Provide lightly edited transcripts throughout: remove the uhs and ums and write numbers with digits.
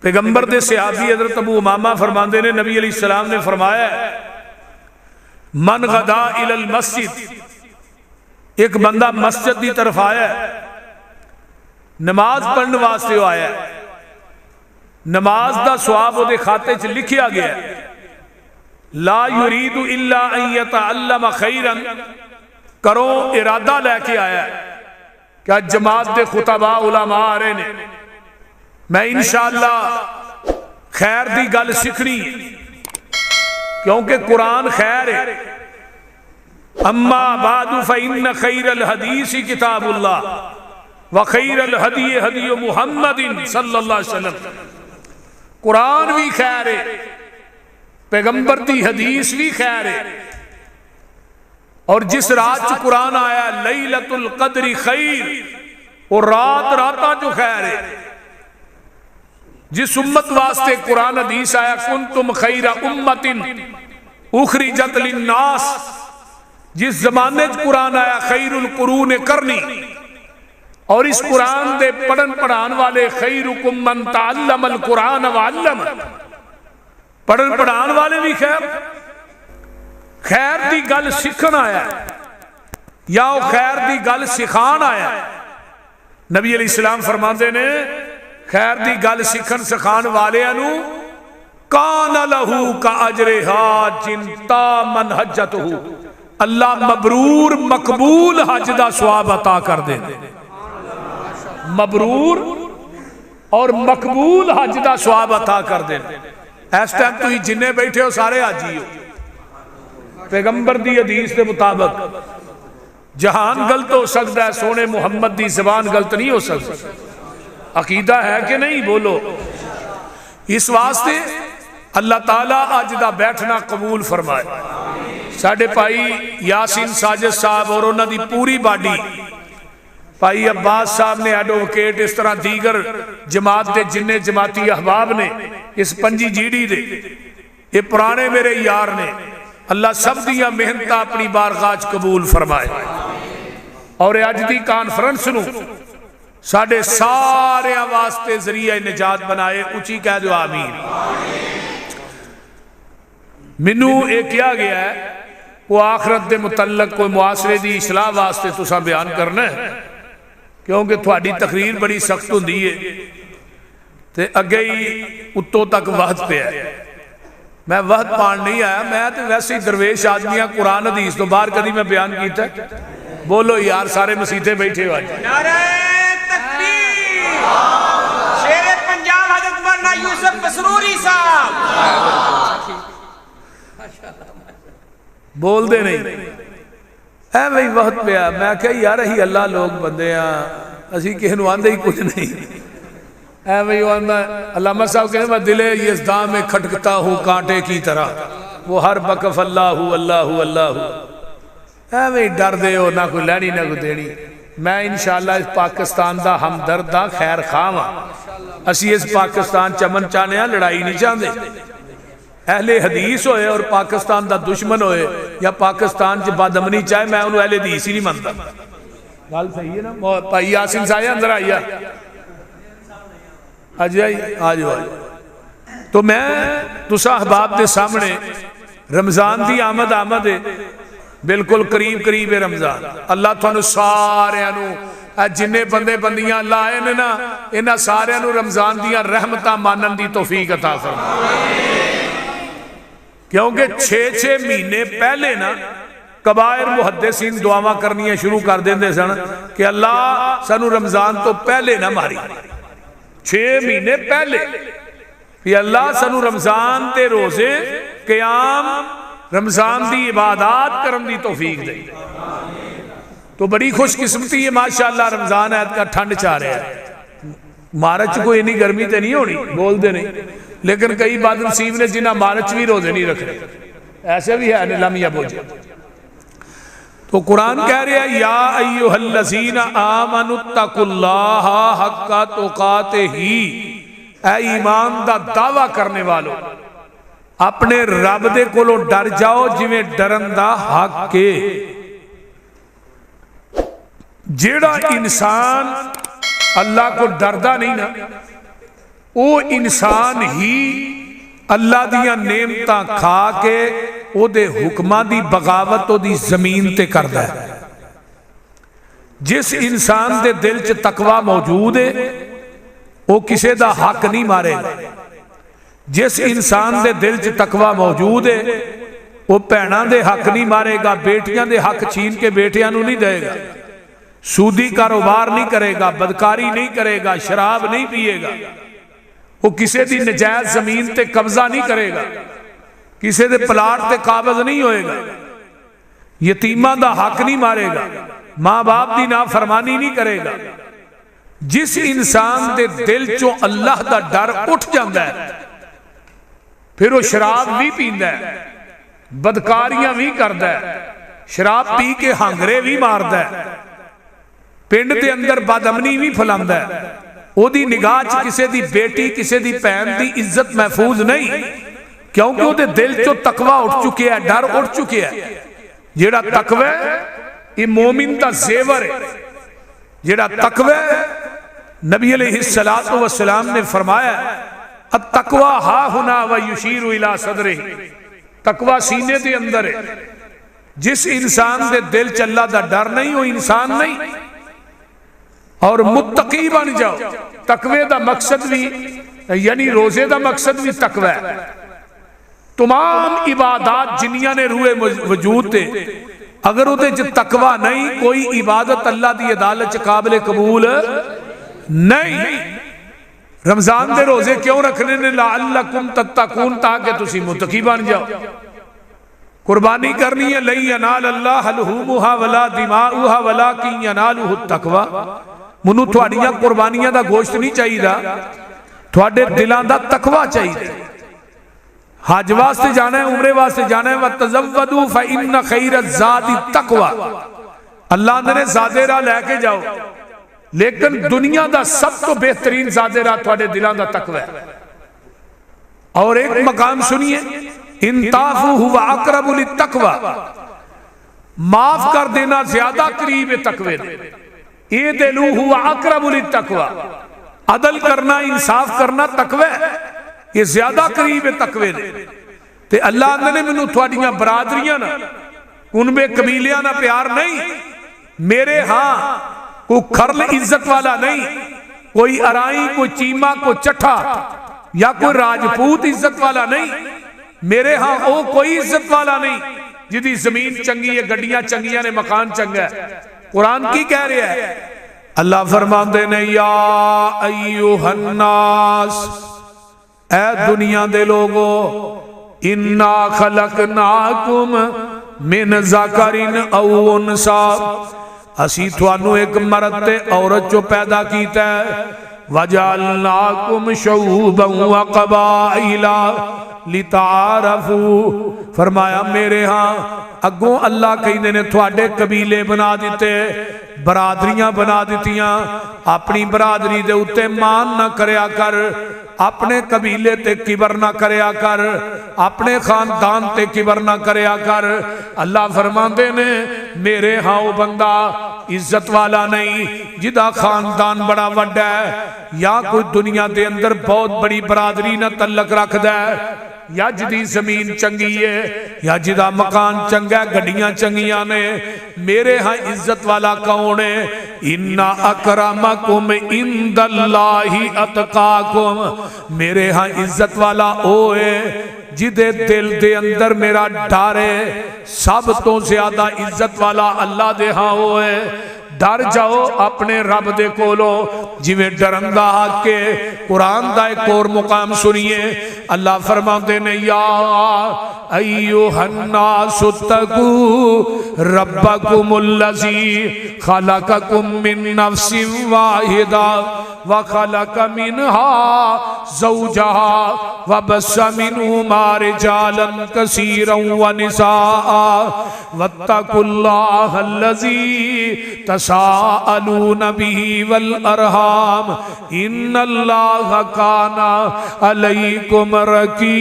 पैगंबर दे सहाबी हज़रत अबू उमामा फरमाते ने नबी अलैहिस्सलाम ने फरमाया मन गदा इलल मस्जिद, एक बंदा मस्जिद की तरफ आया, नमाज पढ़ने वास्ते आया, नमाज का सवाब उहदे खाते च लिखिया गया, ला युरीदु इल्ला अन यतअल्लम खैरन, करो इरादा लैके आया क्या जमात दे खुतबा उलमा आ रहे ने, मैं इंशाअल्लाह खैर दी गल सीखनी, क्योंकि कुरान खैर है। अम्मा बादु फइन्न खैरल हदीसी किताबुल्लाह व खैरल हदी हदी मुहम्मदिन सल्लल्लाहु अलैहि वसल्लम। कुरान भी खैर है, पैगंबर की हदीस भी खैर है, और जिस रात कुरान आया लैलतुल कद्री खैर, और रात राता जो खैर है। जिस उम्मत वास्ते कुरान हदीस आया कुंतुम खैरा उम्मतिन उखरिजत लिन्नास, जिस जमाने कुरान आया खैरुल कुरून करनी, और इस कुरान दे पढ़न पढ़ान वाले खैरुकुम मन तअल्लमल कुरान व अल्लम, पढ़न पढ़ान वाले भी खैर दी गल सीखन आया या वो खैर दी गल सिखान आया। नबी अलैहिस्सलाम फरमाते ने खैर दी गल सीखन सिखान वाले कान लहू का अजरे हाजिन तामन हज्जतहू, अल्लाह मबरूर मकबूल हज दा सवाब अता कर दे। मबरूर और मकबूल हज दा सवाब अता कर दे। इस टाइम तुम जिन्ने बैठे हो सारे हाजी हो। पैगंबर दी हदीस के मुताबिक जहान गलत हो सकता है, सोने मुहम्मद दी जबान गलत नहीं हो सकती। अकीदा है कि नहीं, बोलो। इस वास्ते अल्लाह ताला अज दा बैठना कबूल फरमाए। साडे भाई यासीन साजिद साहब और उन्होंने पूरी बाडी, भाई अब्बास साहब ने एडवोकेट, इस तरह दीगर जमात के जिन्ने जमाती अहबाब ने, इस पंजी जीडी दे, ये पुराने मेरे यार ने, अल्लाह सब दियां मेहनत अपनी बारगाह कबूल फरमाए। और अज की कॉन्फ्रेंस नूं साडे सारे वास्ते जरिया निजात बनाए। उची कह दो आमीन। मैनू ये कहा गया है वो आखरत के मुतल्लक कोई मुआसरे की इसलाह वास्ते तुसां बयान करना है, क्योंकि थोड़ी तकरीर बड़ी सख्त होंदी है ते अगे ही उत्तों तक वहद पिया। मैं वहद पान नहीं आया, मैं तो वैसे ही दरवेश आदमी हाँ। कुरान हदीस तो बाहर कभी मैं बयान किया? बोलो यार, सारे मसीते बैठे हो आज। शेरे पंजाब हज़रत मौलाना यूसुफ बसरूरी साहब बोल दे नहीं है भाई वहद पिया। मैं क्या यार अही अल्लाह लोग बंदे हाँ, असी किसी को आंदे ही कुछ नहीं है भाई। वो आंदा अल्लामा साहब कहते मैं दिले यज़दा में खटकता हूँ कांटे की तरह, वो हर बकफ अल्लाह अल्लाह अल्लाह है भाई। डर दे हो ना कोई लैनी ना कोई देनी। मैं इंशाअल्लाह इस पाकिस्तान का हमदर्द हाँ, खैर खां हाँ। असी इस पाकिस्तान च अमन चाहते हैं, लड़ाई नहीं चाहते। अहले हदीस होए और पाकिस्तान का दुश्मन होए या पाकिस्तान च बदअमनी चाहे, मैं उन्होंने अहले हदीस ही नहीं मानता। गल सही है ना भाई यासीन साहब? अंदर आइया अजय आ जाओ। तो मैं तुसा अहबाब के सामने रमजान की आमद है, बिल्कुल करीब करीब है रमजान। अल्लाह तुहानू सारियां जिन्ने बंदे बंदियां लाए ने ना, इन्हां सारियां नू रमजान दियां रहमतां मानन दी तौफीक अता फरमाए। क्योंकि 6-6 महीने पहले ना कबायर मुहद्दिसीन दुआवां करनियां शुरू कर देंदे सन कि अल्लाह सानू रमजान तो पहले ना मारी। 6 महीने पहले कि अल्लाह सानू रमजान ते रोजे क़याम रमजान की इबादत करन दी तौफीक दे। तो बड़ी खुशकिस्मती है माशाअल्लाह। रमजान ऐत का ठंड चा रहा है। मार्च कोई इन्नी गर्मी तो नहीं होनी, बोलते नहीं, लेकिन कई बदनसीब ने जिन्हें मार्च भी रोजे नहीं रखे, ऐसे भी है लमिया बोझे। तो कुरान कह रहा है या अय्युहल्लज़ीना आमनुत्तकुल्लाह हक्का तुकातिही, ऐ ईमान दा दावा करने वालों अपने रब दे कोलों डर जाओ जिवें डरन दा हक है। जेड़ा इंसान अल्लाह को डरदा नहीं ना, वो इंसान ही अल्लाह दियां नेमतां खा के ओदे हुक्मां दी बगावत ओदी जमीन ते करदा है। जिस इंसान दे दिल च तकवा मौजूद है वो किसी दा हक नहीं मारेगा। जिस इंसान दे दिल च तकवा मौजूद है वो भैणां दे हक नहीं मारेगा, बेटियां दे हक छीन के बेटियां नूं नहीं देगा, सूदी कारोबार नहीं करेगा, बदकारी नहीं करेगा, शराब नहीं पिएगा, वो किसी दी नजायज जमीन ते कब्जा नहीं करेगा, किसी दे प्लाट ते काबज नहीं होएगा, यतीमां दा हक नहीं मारेगा, मां बाप की नाफरमानी नहीं करेगा। जिस इंसान दे दिल चो अल्लाह दा डर उठ जाता है फिर वो शराब भी पींदा है, बदकारियां भी करदा है, शराब पी के हांगरे भी मारदा है, पिंड के अंदर बदअमनी भी फैलांदा है। ओदी निगाह च किसी दी बेटी किसी दी भैन दी इज्जत महफूज नहीं, क्योंकि ओदे दिल चो तकवा उठ चुके है, डर उठ चुके है। जेड़ा तकवा ये मोमिन दा जेवर है। जेड़ा तकवा नबी अलैहिस्सलातु वस्सलाम ने फरमाया अत्तकवा हा हुना व युशीरु इला सदरे, तकवा सीने के अंदर है। जिस इंसान दे दिल च अल्लाह दा डर नहीं वो इंसान नहीं। और मुत्तकी बन जाओ। तकवे दा मकसद भी यानी रोजे दा मकसद भी तकवा है। तमाम इबादत जिन्नियां ने रूए वजूद ते अगर उहदे च तकवा नहीं कोई इबादत अल्लाह दी अदालत च काबिल कबूल नहीं। रमजान दे रोजे क्यों रखने ने? लअल्लकुम तत्तकून, ताकि तुसी मुत्तकी बन जाओ। कुर्बानी करनी है, लई यनाल अल्लाह लुहुमुहा वला दिमाउहा वलाकिन यनालुहु तकवा। मनु तुहाड़ियां कुर्बानियां दा गोश्त नहीं चाहिदा, तुहाडे दिलां दा तकवा चाहिए। हज वास्ते जाना है, उमरे वास्ते जाना है, वतज़व्वदू फ़इन्न खैर ज़ादी तकवा। अल्लाह ने ज़ादे राह लैके जाओ, लेकिन दुनिया का सब तो बेहतरीन ज़ादे राह तुहाडे दिलां दा तकवा है। और एक मकाम सुनिए, इंताफू हुवा अक़रबु लित्तक़वा, माफ कर देना ज्यादा करीब है तकवे दे। ये दिलू हुआ अक़रबु लित्तक़वा, अदल करना इंसाफ करना तकवा ये ज्यादा करीब है तकवे दे। ते अल्लाह ने मैनू तुहाडियां बरादरियां ना उनमें कबीलियां ना प्यार नहीं। मेरे हाँ कोई खरल इज्जत वाला नहीं, कोई अराई, कोई चीमा, कोई चट्ठा या कोई राजपूत इज्जत वाला नहीं। मेरे हाँ वो कोई इज्जत वाला नहीं जिदी जमीन चंगी है, गड्डियां चंगियां ने, मकान चंगा है। कुरान की कह रहा है? अल्लाह फरमाते ने या अय्युहन्नास, ऐ दुनिया दे लोगो, इन्ना खलकनाकुम मिन ज़करिन औ उन्सा, असी तुहानू एक मर्द ते औरत चो पैदा कीता है। वजअलनाकुम शुअबन व क़बाइला लितारफू, फरमाया मेरे हाँ अगों अल्लाह कहते ने तुहाडे कबीले बना दिते, बरादरियां बना दितियां। अपनी बरादरी दे उत्ते मान ना करया कर, अपने कबीले ते किबर ना करया कर, अपने खानदान ते किबर ना करया कर। अल्लाह फरमाते ने मेरे हाँ वो बंदा इज्जत वाला नहीं जिदा खानदान बड़ा वड्डा है, या कोई दुनिया के अंदर बहुत बड़ी बरादरी ना तल्लक रखदा है, या जिदी जमीन चंगी है, या जिदा मकान चंगा, गड्डियां चंगियां ने। मेरे हाँ इज्जत वाला कौन है? इन्ना अकरमकुम इंदल्लाहि अतकाकुम, मेरे हाँ इज्जत वाला ओ है जिदे दिल दे अंदर मेरा डर है। सब तो ज्यादा इज्जत वाला अल्लाह दे हाँ ओ है। डर जाओ अपने रब दे कोलो जिवें डरंदा आके। कुरान दा एक और मुकाम सुनिए, अल्लाह फरमाते ने या अय्युहन्नासु तकू रब्बकुमुल्लज़ी खलक़कुम मिन नफ्सिन वाहिदा व खलक़ मिनहा ज़ौजहा व बस्सा मिनहुमा रिजालन कसीरन व निसाअ वत्तकुल्लाहल्लज़ी तसाअलून बिही वल अरहाम इन्नल्लाह काना अलैकुम रकीबा।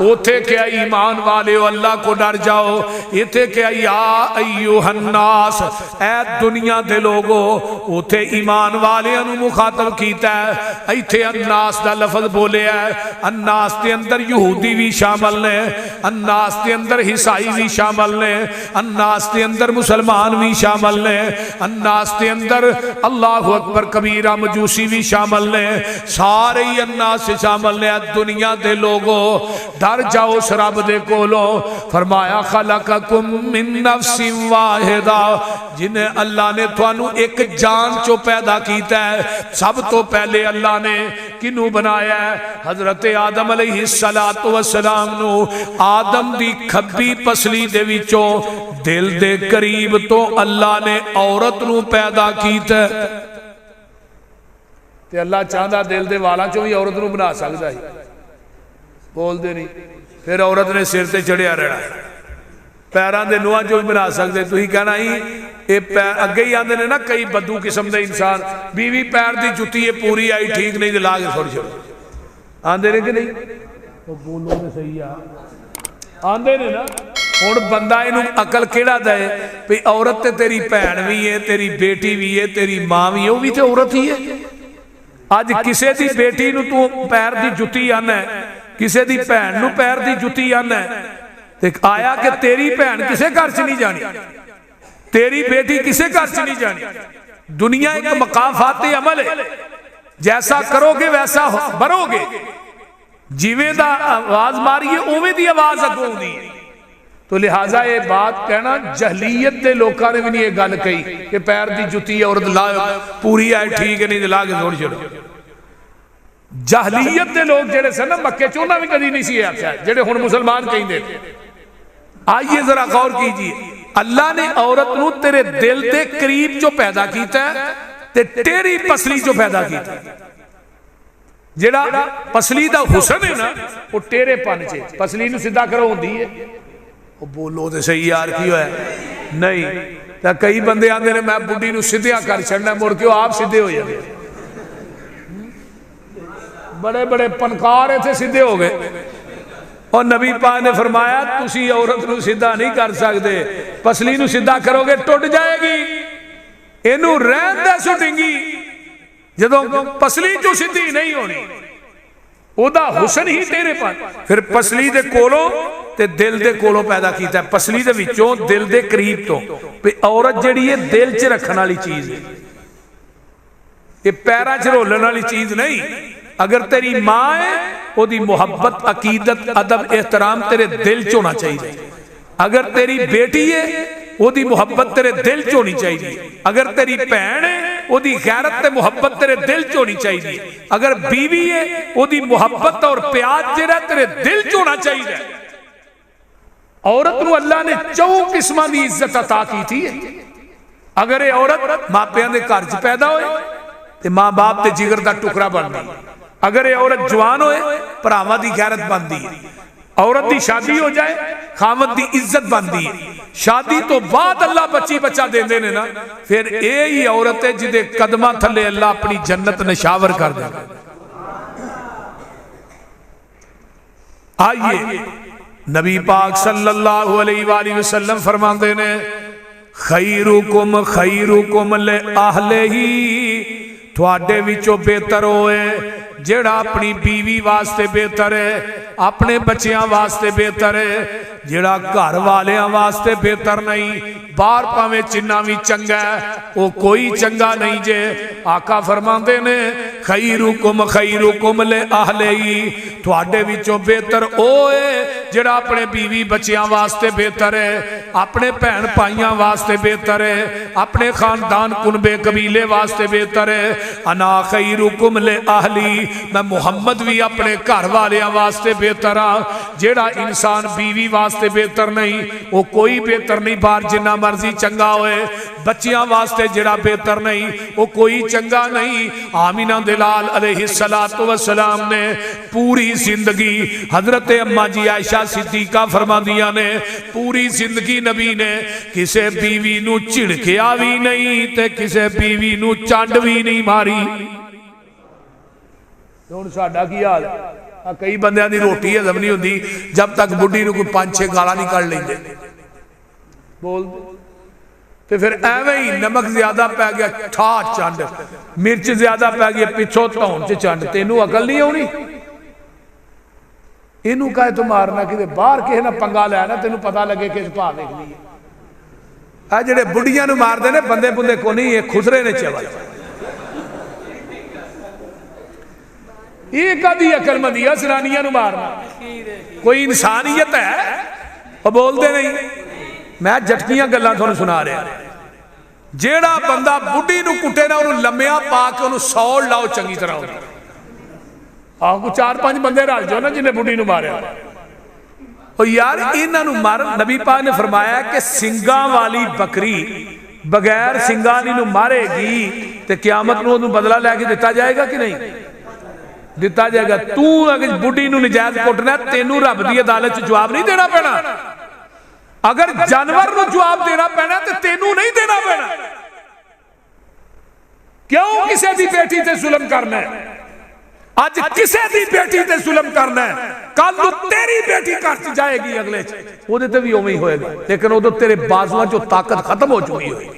उथे क्या ईमान वाले हो अल्लाह को डर जाओ, इथे क्या या अय्युहन्नास ऐ दुनिया दे लोगो, उथे ईमान वाले मुखातब कीता है। इथे अन्नास दा लफज बोलिया है, अन्नास के अंदर यहूदी भी शामिल ने, अन्नास के अंदर ईसाई भी शामिल ने, अन्नास के अंदर मुसलमान भी शामिल ने, अन्नास के अंदर अल्लाह अकबर कबीरा मजूसी भी शामिल ने, सारे ही अन्नास से शामिल ने। दुनिया दे लोगो डर जाओ उस रब दे कोलों। फरमाया खलककुम मिन नफ्सिन वाहिदा, जिन्हें अल्लाह ने तुहानू एक जान चो पैदा कीता है। सब तो पहले अल्लाह ने किनू बनाया है? हजरत आदम अलैहिस्सलातु वस्सलाम नू आदम दी खब्बी पसली दे विचों दिल दे करीब तो अल्लाह ने औरत नू पैदा कीता है। ते अल्लाह चाहता दिल दे वालों चों भी औरत नू बना सकता है, बोलते नहीं। फिर औरत ने सिर ते चढ़िया रहना, पैरों के नूहां चो भी बना सकते। तुसीं कहना ही ये पैर अगे ही आते ने ना, कई बद्दू किस्म के इंसान, बीवी पैर की जुत्ती है पूरी आई ठीक नहीं, ला के छोड़ छोड़ आते ने कि नहीं? तो बोलो तो सही आ, आते ने ना। हुण बंदा इनू अकल केड़ा दे भी औरत ते तेरी भैन भी है, तेरी बेटी भी है, तेरी मां भी है, वो भी तो औरत ही है। अज किसी की बेटी नू तू पैर की जुत्ती आना, किसी की भैन नू पैर की जुत्ती आना, ते आया कि तेरी भैन किसी घर च नहीं जानी, तेरी बेटी किसी घर च नहीं जानी। दुनिया एक मकाफाती अमल है, जैसा करोगे वैसा भरोगे। जिवें दा आवाज मारिए उवें दी आवाज अगों आउंदी है। तो लिहाजा ये बात कहना, जहलीयत के लोगों ने भी नहीं ये गल कही कि पैर की जुत्ती औरत ला पूरी है ठीक है, नहीं ला के छोड़ छोड़ो। जहलीयत के लोग जेड़े सन ना मक्के च, उन्होंने भी कभी नहीं सी आख्या जेड़े हुण मुसलमान कहिंदे। आइए जरा गौर कीजिए, अल्लाह ने औरत नू तेरे दिल के करीब जो पैदा कीता है ते तेरी पसली जो पैदा कीता। जेड़ा पसली दा हुसन है ना, वो टेरेपन च पसली नू सीधा करो होंदी है। वो बोलो तो सही यार, की होया नहीं? तो कई बंदे आते हैं मैं बुढ़ी नू सीधा कर छड़ना, मुड़ के आप सीधे हो जाते। बड़े बड़े पनकार इतने सीधे हो गए। और नबी पाक ने फरमाया तुसी औरत नू सीधा नहीं कर सकते, पसली नू सीधा करोगे टुट जाएगी, इनू रहन दे सुटेगी। जदों पसली चो सीधी नहीं होनी, ओदा हुसन ही टेरेपन। फिर पसली दे कोलों ते दिल दे कोलों पैदा कीता, पसली दे विचों दिल दे करीब तो। भी औरत जिहड़ी है दिल च रखने वाली चीज है, ये पैरां च रोलण वाली चीज नहीं। अगर तेरी मां है, ओदी मुहब्बत अकीदत अदब एहतराम तेरे दिल च होना चाहिए। अगर तेरी बेटी है, ओदी मुहब्बत तेरे दिल च होनी चाहिए। अगर तेरी भैन है, ओदी गैरत ते मुहब्बत तेरे दिल च होनी चाहिए। अगर बीवी है, ओदी मुहब्बत और प्यार जेड़ा तेरे दिल च होना चाहिए। औरत नू अल्लाह ने 4 किस्मां दी इज्जत अता की थी। अगर ये औरत मापियां दे घर च पैदा होए ते मां बाप दे जिगर दा टुकड़ा बनदी। अगर ये औरत जवान होए, भरावां दी गैरत बनदी है। औरत की शादी हो जाए, खामद की इज्जत बनती है। शादी तो बाद अल्लाह बच्ची बच्चा देंदे ने ना, फिर ये ही औरत है जिदे कदमां थले अल्लाह अपनी जन्नत नशावर कर देगा। आइए नबी पाक सल्लल्लाहु अलैहि वसल्लम फरमाते ने, खैरुकुम खैरुकुम ले अहलिही, तुहाडे विचों बेहतर होए जेड़ा अपनी बीवी वास्ते बेहतर है, अपने बच्चियां वास्ते बेहतर है। जेड़ा घर वालियां वास्ते बेहतर नहीं, बाहर भावें चिन्ना भी चंगा है, वो कोई चंगा नहीं जे। आका फरमाते ने खैरुकुम ले अहलिही, तुहाडे विचों बेहतर ओए जेड़ा अपने बीवी बच्चियां वास्ते बेहतर है, अपने भैन भाइयों वास्ते बेहतर है, अपने खानदान कुनबे कबीले वास्ते बेहतर है। अना खैरुकुम ले अहली, मैं मुहम्मद भी अपने घर वालियां वास्ते बेहतर हाँ। जेड़ा इंसान बीवी वास्ते बेहतर नहीं, वो कोई बेहतर नहीं, बाहर जिन्ना मर्जी चंगा होए। बच्चियां वास्ते जेड़ा बेहतर नहीं, वो कोई चंगा नहीं। आमिना दिलाल अलैहिस्सलातु वस्सलाम ने पूरी जिंदगी, हजरत अम्मा जी आयशा सिद्दीका फरमादियां ने, पूरी जिंदगी नबी ने किसे बीवी नू झिड़किया भी नहीं ते किसे बीवी नू चंड भी नहीं मारी। हुण साडा की हाल? कई बंदियां दी रोटी हजम नहीं होती जब तक बुढ़ी नूं कोई 5-6 गालां नहीं कढ़ लेंदे बोल तो फिर एवें ही नमक ज्यादा पै गया ठा चंड, मिर्च ज्यादा पै गई पिछों धौन च चंड, तेनू अकल नहीं आनी। इनू कहे तू मारना कि बाहर किसी ना पंगा लै ना तेन पता लगे किस भाव देखनी है। आ जेडे बुढ़िया नू मारते ने बंदे बुंदे को नहीं, ये खुसरे ने चवल ये कदी अकलमंदी है सरानिया नू मारना, कोई इंसानियत है वो बोलते नहीं। मैं जटकियां गल्लां तुहानू सुना रहा, जेड़ा बंदा बुढ़ी नू कुटे ना उन्होंने लम्मिया पा के उन्होंने सौड़ लाओ चंगी तरह। आहो को 4-5 बंदे रल जाओ ना जिन्हें बुढ़ी नू मारिया। और यार इन्हां नू मार, नबी पाक ने फरमाया कि सिंगा वाली बकरी बगैर सिंगा दी नू मारेगी तो क्यामत नू उन्होंने बदला लैके दिता जाएगा कि नहीं दिता जाएगा। तू अगर बुढ़ी नू नजायज कुटना तेनू रब दी अदालत च जवाब नहीं देना पैना। अगर जानवर नू जवाब देना पैना तो तेनू नहीं देना पैना। क्यों किसी दी बेटी ते जुल्म करना है? अज किसी दी बेटी ते जुल्म करना है, कल नू तेरी बेटी घर च जाएगी अगले ओदे ते भी उवें ही होएगा, लेकिन उदो तेरे बाजुआं चों ताकत खत्म हो चुकी होगी,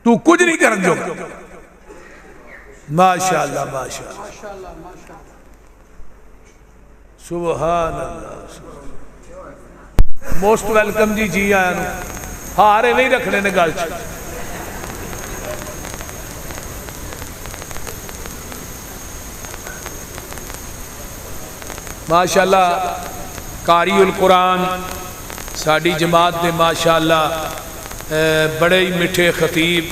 तू कुछ नहीं करन जोगा। माशाअल्लाह माशाअल्लाह सुभान अल्लाह। मोस्ट वेलकम जी, जी आया नू हार इवें ही रखने ने गल च। माशाअल्लाह कारीउल कुरान साड़ी जमात दे माशाअल्लाह बड़े ही मिठे खतीब